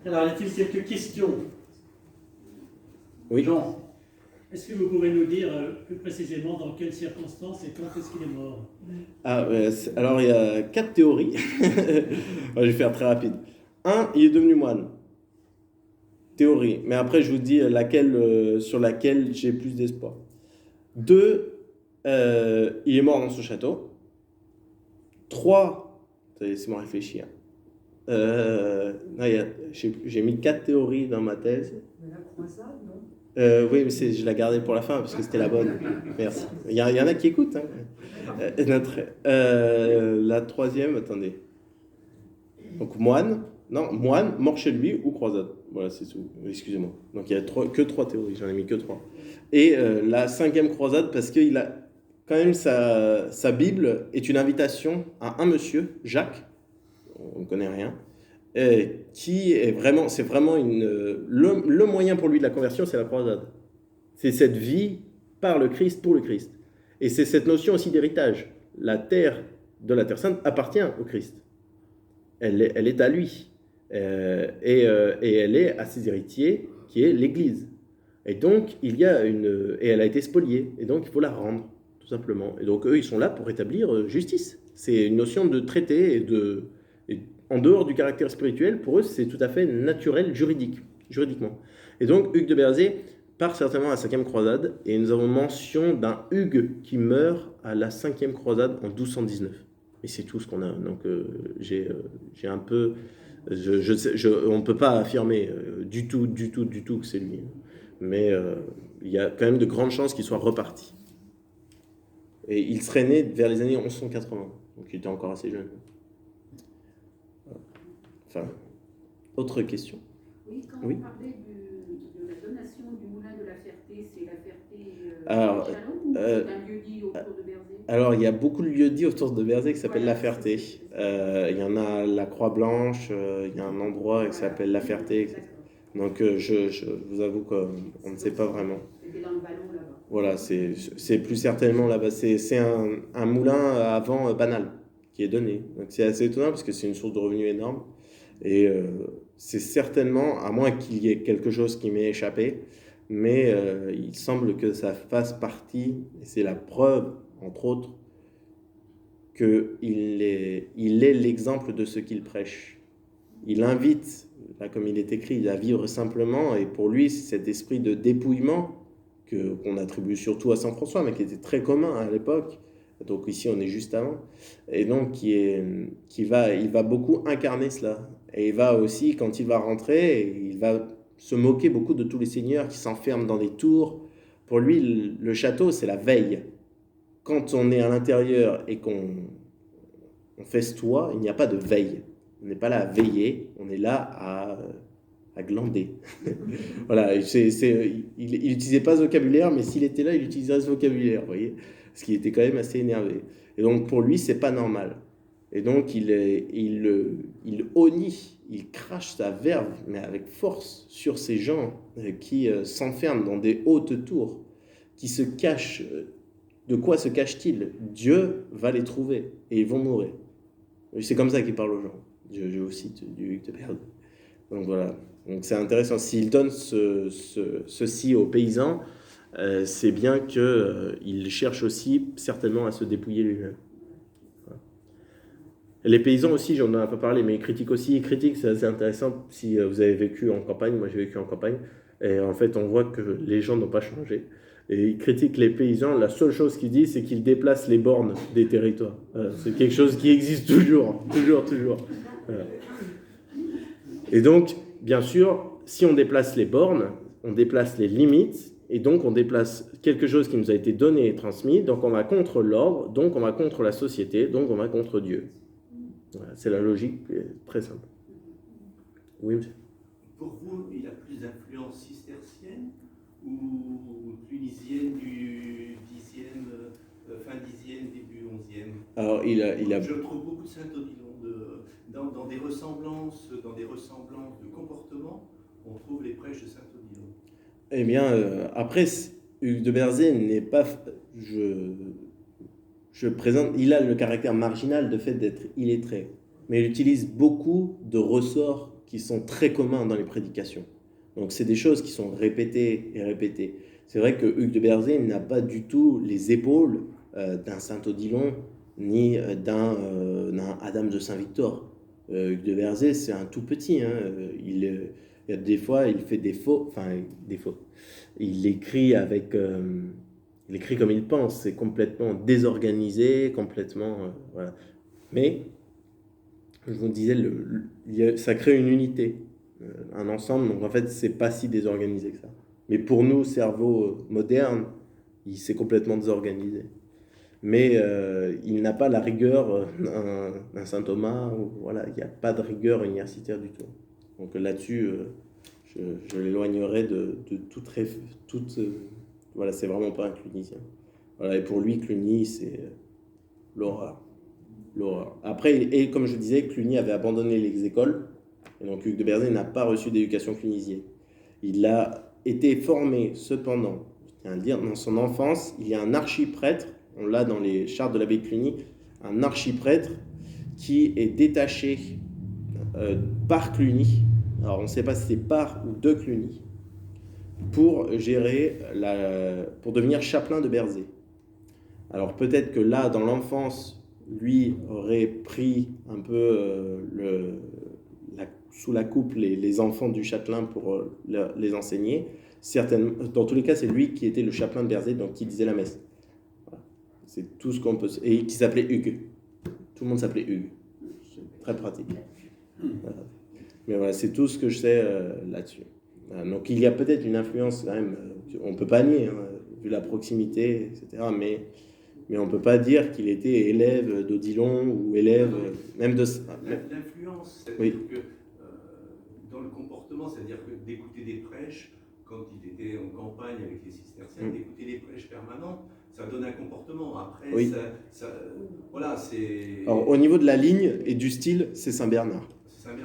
Alors, y a-t-il quelques questions? Oui. Jean. Est-ce que vous pouvez nous dire plus précisément dans quelles circonstances et quand est-ce qu'il est mort? Alors, il y a 4 théories. Je vais faire très rapide. 1, il est devenu moine. Théorie. Mais après, je vous dis sur laquelle j'ai plus d'espoir. 2, il est mort dans ce château. 3, laissez-moi réfléchir. J'ai mis 4 théories dans ma thèse. Mais la croisade, non? Oui, mais je l'ai gardée pour la fin parce que c'était la bonne. Merci. Il y en a qui écoutent. La troisième, attendez. Donc moine, mort chez lui ou croisade. Voilà, c'est tout. Excusez-moi. Donc il y a que 3 théories, j'en ai mis que 3. Et la 5e croisade, parce qu'il a quand même sa Bible est une invitation à un monsieur, Jacques, on ne connaît rien, qui est vraiment, le moyen pour lui de la conversion, c'est la croisade. C'est cette vie par le Christ, pour le Christ. Et c'est cette notion aussi d'héritage. La terre de la Terre Sainte appartient au Christ. Elle est à lui. Et elle est à ses héritiers, qui est l'Église. Et donc, et elle a été spoliée. Et donc, il faut la rendre, tout simplement. Et donc, eux, ils sont là pour établir justice. C'est une notion de traité et en dehors du caractère spirituel, pour eux, c'est tout à fait naturel, juridiquement. Et donc, Hugues de Berzé part certainement à la 5e croisade, et nous avons mention d'un Hugues qui meurt à la 5e croisade en 1219. Et c'est tout ce qu'on a. Donc, j'ai un peu... on ne peut pas affirmer du tout que c'est lui. Mais il y a quand même de grandes chances qu'il soit reparti. Et il serait né vers les années 1180, donc il était encore assez jeune. Enfin, autre question. Oui, quand Oui. vous parlez de la donation du moulin de la Ferté, c'est la Ferté Alors, Chalon ou c'est un lieu-dit autour de Berzé? Alors, il y a beaucoup de lieux-dits autour de Berzé qui s'appellent La Ferté. Il y en a la Croix-Blanche, il y a un endroit qui s'appelle La Ferté, etc. Donc, je vous avoue qu'on ne sait pas vraiment. C'était dans le vallon là-bas. Voilà, c'est plus certainement là-bas. C'est un moulin à vent banal qui est donné. Donc, c'est assez étonnant parce que c'est une source de revenus énorme. Et c'est certainement, à moins qu'il y ait quelque chose qui m'ait échappé, mais il semble que ça fasse partie, et c'est la preuve, entre autres, qu'il est l'exemple de ce qu'il prêche. Il invite, là, comme il est écrit, à vivre simplement, et pour lui, c'est cet esprit de dépouillement qu'on attribue surtout à Saint François, mais qui était très commun à l'époque. Donc ici, on est juste avant. Et donc, il va beaucoup incarner cela. Et il va aussi, quand il va rentrer, il va se moquer beaucoup de tous les seigneurs qui s'enferment dans des tours. Pour lui, le château, c'est la veille. Quand on est à l'intérieur et qu'on festoie, il n'y a pas de veille. On n'est pas là à veiller, on est là à glander. Voilà, il n'utilisait pas ce vocabulaire, mais s'il était là, il utiliserait ce vocabulaire, vous voyez, parce qu'il était quand même assez énervé. Et donc, pour lui, c'est pas normal. Et donc, il honnit, il crache sa verve, mais avec force, sur ces gens qui s'enferment dans des hautes tours, qui se cachent. De quoi se cachent-ils? Dieu va les trouver, et ils vont mourir. C'est comme ça qu'il parle aux gens. Je vous cite du Hugues de Berzé. Donc voilà. Donc c'est intéressant. S'il donne ceci aux paysans, c'est bien qu'il cherche aussi certainement à se dépouiller lui-même. Voilà. Les paysans aussi, j'en ai un peu parlé, mais ils critiquent aussi. Ils critiquent, c'est assez intéressant. Si vous avez vécu en campagne, moi j'ai vécu en campagne, et en fait on voit que les gens n'ont pas changé. Et ils critiquent les paysans. La seule chose qu'ils disent, c'est qu'ils déplacent les bornes des territoires. C'est quelque chose qui existe toujours. Voilà. Et donc, bien sûr, si on déplace les bornes, on déplace les limites, et donc on déplace quelque chose qui nous a été donné et transmis, donc on va contre l'ordre, donc on va contre la société, donc on va contre Dieu. Voilà, c'est la logique très simple. Oui, monsieur. Pour vous, il a plus d'influence cistercienne ou tunisienne du 10e, fin 10e, début 11e? Alors, il a... Je trouve beaucoup de Saint-Odilon. Dans des ressemblances de comportement, on trouve les prêches de Saint-Odilon. Eh bien, après, Hugues de Berzé n'est pas... Je présente... Il a le caractère marginal de fait d'être illettré, mais il utilise beaucoup de ressorts qui sont très communs dans les prédications. Donc c'est des choses qui sont répétées et répétées. C'est vrai que Hugues de Berzé n'a pas du tout les épaules d'un saint Odilon ni d'un Adam de Saint-Victor. Hugues de Berzé, c'est un tout petit. Hein. Il y a des fois, il fait des fautes. Il écrit il écrit comme il pense. C'est complètement désorganisé, complètement. Voilà. Mais, je vous disais, ça crée une unité, un ensemble. Donc en fait, c'est pas si désorganisé que ça. Mais pour nous, cerveau moderne, il s'est complètement désorganisé. Mais il n'a pas la rigueur d'un saint Thomas. Voilà, il n'y a pas de rigueur universitaire du tout. Donc là-dessus, je l'éloignerai de toute voilà, c'est vraiment pas un clunisien. Voilà, et pour lui, Cluny, c'est l'horreur. L'horreur. Après, et comme je disais, Cluny avait abandonné les écoles. Et donc Hugues de Berzé n'a pas reçu d'éducation clunisienne. Il a été formé, cependant, je tiens à le dire, dans son enfance, il y a un archiprêtre, on l'a dans les chartes de l'abbé de Cluny, un archiprêtre qui est détaché par Cluny, alors on ne sait pas si c'est par ou de Cluny, pour pour devenir chapelain de Berzé. Alors peut-être que là, dans l'enfance, lui aurait pris un peu sous la coupe les enfants du châtelain pour les enseigner. Dans tous les cas, c'est lui qui était le chapelain de Berzé, donc qui disait la messe. Voilà. C'est tout ce qu'on peut... Et qui s'appelait Hugues. Tout le monde s'appelait Hugues. C'est très pratique. Voilà. Mais voilà, c'est tout ce que je sais là-dessus. Voilà. Donc il y a peut-être une influence quand même, on ne peut pas nier, hein, vu la proximité, etc. Mais on ne peut pas dire qu'il était élève d'Odilon ou élève même de... L'influence, c'est-à-dire que dans le comportement, c'est-à-dire que d'écouter des prêches, quand il était en campagne avec les cisterciens, d'écouter des prêches permanents, ça donne un comportement. Après, voilà, c'est... Alors, au niveau de la ligne et du style, c'est Saint-Bernard.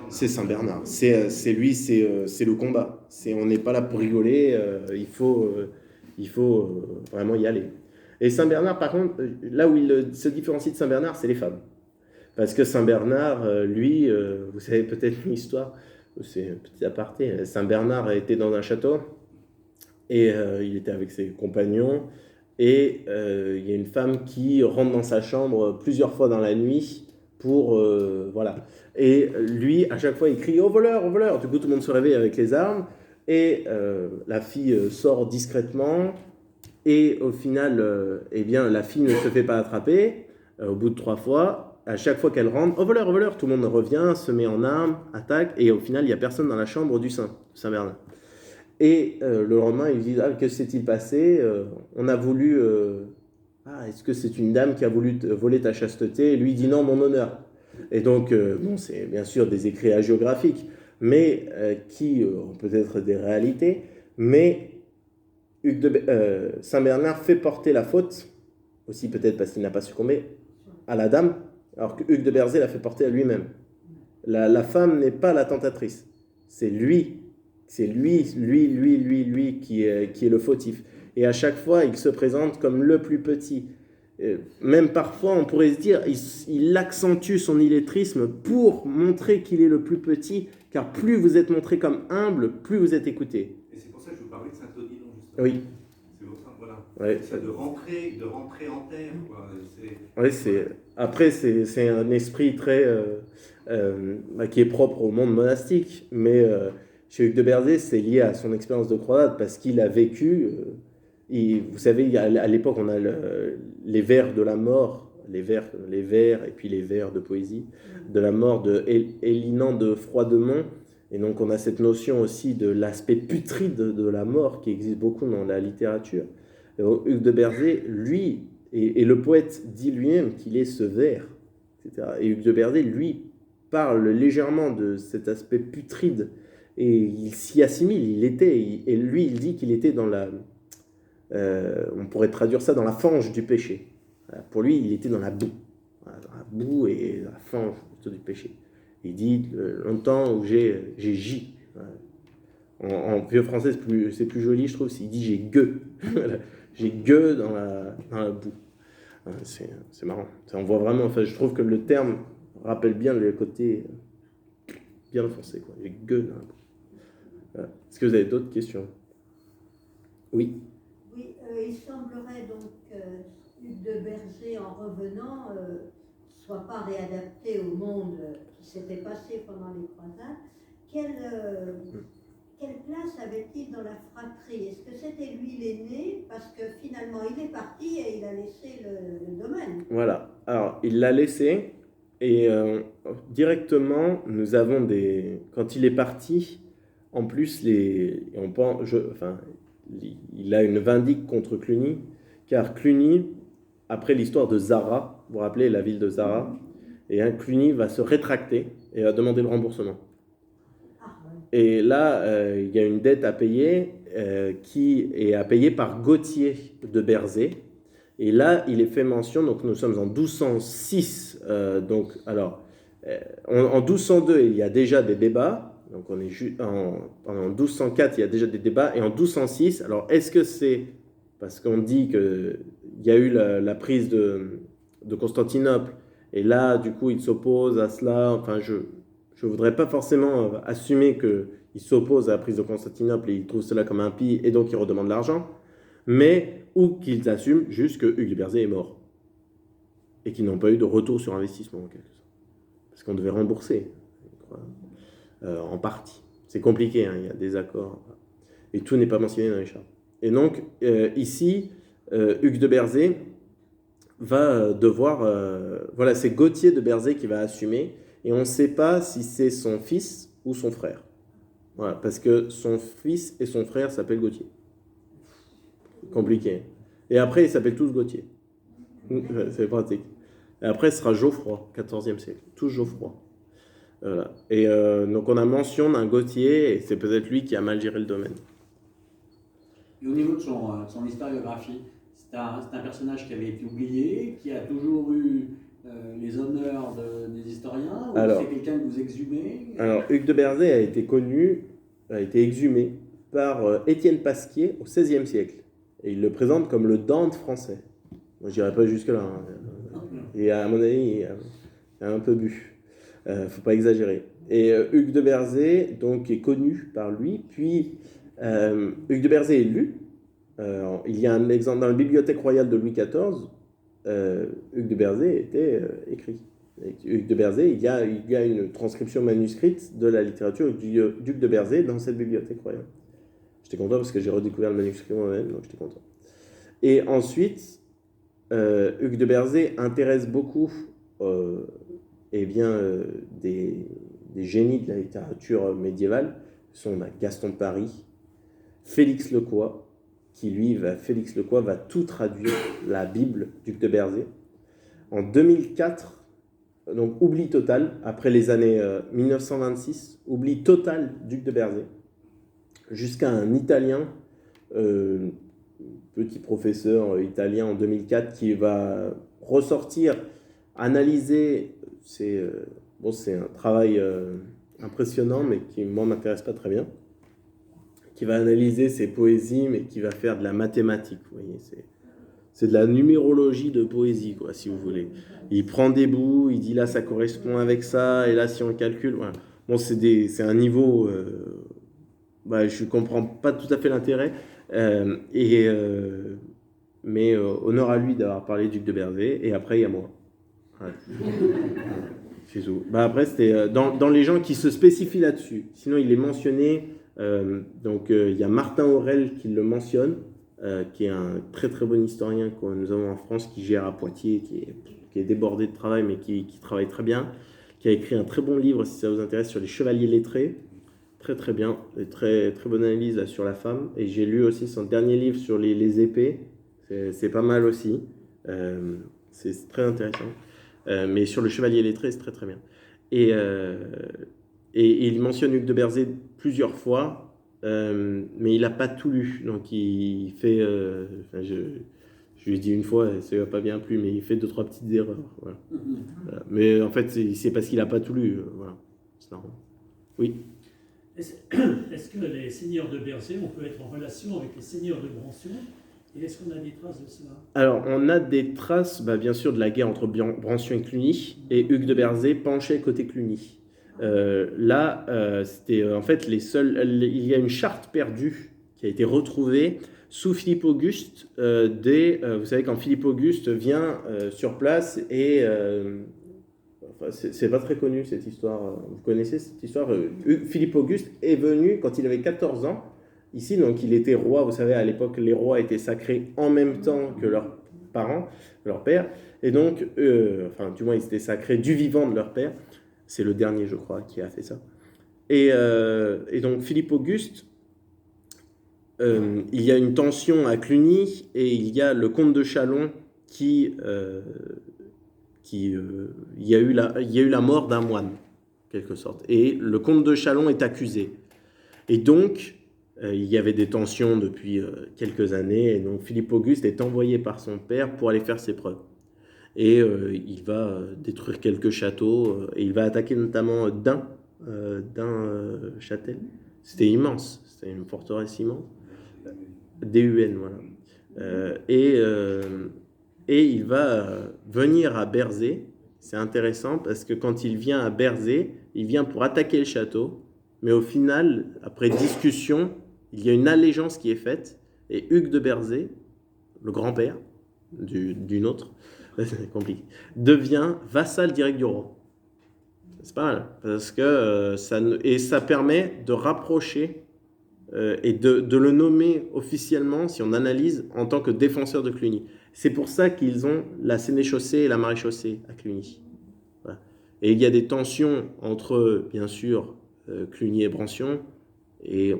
C'est Saint-Bernard. C'est lui, c'est le combat. On n'est pas là pour rigoler, il faut vraiment y aller. Et Saint-Bernard, par contre, là où il se différencie de Saint-Bernard, c'est les femmes. Parce que Saint-Bernard, lui, vous savez peut-être une histoire, c'est un petit aparté, Saint-Bernard était dans un château, et il était avec ses compagnons, et il y a une femme qui rentre dans sa chambre plusieurs fois dans la nuit, voilà. Et lui, à chaque fois, il crie « Au voleur, au voleur !» Du coup, tout le monde se réveille avec les armes, et la fille sort discrètement, et au final, eh bien, la fille ne se fait pas attraper. Au bout de 3 fois, à chaque fois qu'elle rentre, au voleur, tout le monde revient, se met en armes, attaque, et au final, il n'y a personne dans la chambre du Saint-Bernard. Et le lendemain, ils disent que s'est-il passé on a voulu... est-ce que c'est une dame qui a voulu voler ta chasteté? Et lui dit non, mon honneur. Et donc, c'est bien sûr des écrits hagiographiques, mais qui ont peut-être des réalités, mais Saint-Bernard fait porter la faute, aussi peut-être parce qu'il n'a pas succombé, à la dame, alors que Hugues de Berzé l'a fait porter à lui-même. La femme n'est pas la tentatrice, c'est lui qui est le fautif. Et à chaque fois, il se présente comme le plus petit. Même parfois, on pourrait se dire, il accentue son illettrisme pour montrer qu'il est le plus petit, car plus vous êtes montré comme humble, plus vous êtes écouté. Et c'est pour ça que je vous parlais de Saint-Odilon, justement. Oui. C'est pour ça, voilà. Ouais. C'est ça de rentrer en terre, quoi. Après, c'est un esprit très... qui est propre au monde monastique, mais chez Hugues de Berzé, c'est lié à son expérience de croisade, parce qu'il a vécu... vous savez, à l'époque, on a les vers de la mort, les vers et puis les vers de poésie, de la mort de Hélinan de Froidemont. Et donc, on a cette notion aussi de l'aspect putride de la mort qui existe beaucoup dans la littérature. Hugues de Berzé, lui, et le poète dit lui-même qu'il est ce vers, etc. Et Hugues de Berzé, lui, parle légèrement de cet aspect putride et il s'y assimile. Et lui, il dit qu'il était dans on pourrait traduire ça dans la fange du péché. Voilà, pour lui, il était dans la boue. Voilà, dans la boue et dans la fange du péché. Il dit longtemps où j'ai gi. Voilà. En vieux français, c'est plus joli, je trouve. Il dit j'ai gueux. J'ai gueux dans la boue. C'est marrant. On voit vraiment. Enfin, je trouve que le terme rappelle bien le côté bien foncé, quoi. Il est gueule. Hein. Voilà. Est-ce que vous avez d'autres questions? Oui. Oui, il semblerait donc Hugues de Berzé, en revenant, soit pas réadapté au monde qui s'était passé pendant les croisades. Quelle place avait-il dans la fratrie? Est-ce que c'était lui l'aîné? Parce que finalement, il est parti et il a laissé le domaine. Voilà. Alors, il l'a laissé et directement, nous avons des... Quand il est parti, en plus, il a une vindicte contre Cluny, car Cluny, après l'histoire de Zara, vous vous rappelez la ville de Zara, et Cluny va se rétracter et va demander le remboursement. Et là, il y a une dette à payer qui est à payer par Gauthier de Berzé. Et là, il est fait mention, donc nous sommes en 1206. En 1202, il y a déjà des débats. Donc en 1204, il y a déjà des débats. Et en 1206, alors est-ce que c'est parce qu'on dit qu'il y a eu la prise de Constantinople, et là, du coup, il s'oppose à cela. Enfin, je ne voudrais pas forcément assumer qu'il s'oppose à la prise de Constantinople et il trouve cela comme impie et donc il redemande l'argent, mais ou qu'ils assument juste que Hugues de Berzé est mort et qu'ils n'ont pas eu de retour sur investissement en quelque sorte. Parce qu'on devait rembourser, en partie. C'est compliqué, hein, il y a des accords et tout n'est pas mentionné dans les chartes. Et donc, ici, Hugues de Berzé va devoir... voilà, c'est Gauthier de Berzé qui va assumer. Et on ne sait pas si c'est son fils ou son frère. Voilà, parce que son fils et son frère s'appellent Gauthier. Compliqué. Et après, ils s'appellent tous Gauthier. C'est pratique. Et après, ce sera Geoffroy, 14e siècle. Tous Geoffroy. Voilà. Et donc, on a mention d'un Gauthier, et c'est peut-être lui qui a mal géré le domaine. Et au niveau de son historiographie, c'est un personnage qui avait été oublié, qui a toujours eu les honneurs des historiens, ou c'est quelqu'un que vous exhumez? Alors, Hugues de Berzé a été exhumé par Étienne Pasquier au XVIe siècle. Et il le présente comme le Dante français. Moi, je n'irai pas jusque-là. Hein. Et à mon avis, il a un peu bu. Faut pas exagérer. Et Hugues de Berzé, donc, est connu par lui. Puis, Hugues de Berzé est lu. Il y a un exemple dans la bibliothèque royale de Louis XIV. Hugues de Berzé était écrit. Hugues de Berzé, il y a une transcription manuscrite de la littérature du duc de Berzé dans cette bibliothèque royale. J'étais content parce que j'ai redécouvert le manuscrit moi-même, donc j'étais content. Et ensuite, Hugues de Berzé intéresse beaucoup des génies de la littérature médiévale. Ce sont Gaston de Paris, Félix Lecoy, Félix Lecoy va tout traduire la Bible d'Hugues de Berzé. En 2004, donc oubli total, après les années 1926, oubli total d'Hugues de Berzé, jusqu'à un Italien, petit professeur italien en 2004, qui va ressortir, analyser, c'est un travail impressionnant, mais qui, moi, ne m'intéresse pas très bien, qui va analyser ses poésies, mais qui va faire de la mathématique. Vous voyez, c'est de la numérologie de poésie, quoi, si vous voulez. Il prend des bouts, il dit là, ça correspond avec ça, et là, si on calcule... Voilà. Bon, c'est un niveau... je ne comprends pas tout à fait l'intérêt, mais honneur à lui d'avoir parlé du duc de Berzé, et après, il y a moi. Ouais. C'est tout. Après, c'était dans les gens qui se spécifient là-dessus. Sinon, il est mentionné... il y a Martin Aurel qui le mentionne, qui est un très très bon historien que nous avons en France, qui gère à Poitiers, qui est débordé de travail, mais qui travaille très bien, qui a écrit un très bon livre, si ça vous intéresse, sur les chevaliers lettrés, très très bien, et très très bonne analyse là, sur la femme. Et j'ai lu aussi son dernier livre sur les épées, c'est pas mal aussi, c'est très intéressant, mais sur le chevalier lettré, c'est très très bien. Et il mentionne Hugues de Berzé plusieurs fois, mais il n'a pas tout lu. Donc il fait... je lui ai dit une fois, ça ne lui a pas bien plu, mais il fait 2-3 petites erreurs. Voilà. Voilà. Mais en fait, c'est parce qu'il n'a pas tout lu. Voilà. C'est normal. Oui. Est-ce que les seigneurs de Berzé, on peut être en relation avec les seigneurs de Brancion? Et est-ce qu'on a des traces de cela? Alors, on a des traces, bien sûr, de la guerre entre Brancion et Cluny, et Hugues de Berzé penchait côté Cluny. C'était en fait il y a une charte perdue qui a été retrouvée sous Philippe Auguste, vous savez, quand Philippe Auguste vient sur place et... c'est pas très connu cette histoire, vous connaissez cette histoire, Philippe Auguste est venu quand il avait 14 ans, ici, donc il était roi, vous savez, à l'époque, les rois étaient sacrés en même temps que leurs parents, leur père, et donc, du moins, ils étaient sacrés du vivant de leur père, c'est le dernier, je crois, qui a fait ça. Et donc, Philippe Auguste, il y a une tension à Cluny et il y a le comte de Châlons il y a eu la mort d'un moine, en quelque sorte. Et le comte de Châlons est accusé. Et donc, il y avait des tensions depuis quelques années. Et donc, Philippe Auguste est envoyé par son père pour aller faire ses preuves. Et il va détruire quelques châteaux. Et il va attaquer notamment Châtel. C'était immense. C'était une forteresse immense. DUN, voilà. Et il va venir à Berzé. C'est intéressant parce que quand il vient à Berzé, il vient pour attaquer le château. Mais au final, après discussion, il y a une allégeance qui est faite. Et Hugues de Berzé, le grand-père d'une autre, c'est compliqué, devient vassal direct du roi. C'est pas mal. Parce que ça permet de rapprocher et de le nommer officiellement, si on analyse, en tant que défenseur de Cluny. C'est pour ça qu'ils ont la sénéchaussée et la maréchaussée à Cluny. Voilà. Et il y a des tensions entre, bien sûr, Cluny et Brancion, et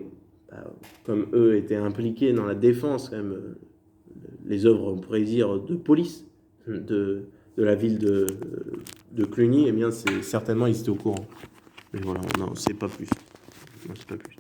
comme eux étaient impliqués dans la défense, quand même, les œuvres, on pourrait dire, de police de la ville de Cluny, eh bien, certainement, ils étaient au courant. Mais voilà, non, c'est pas plus. Non, c'est pas plus.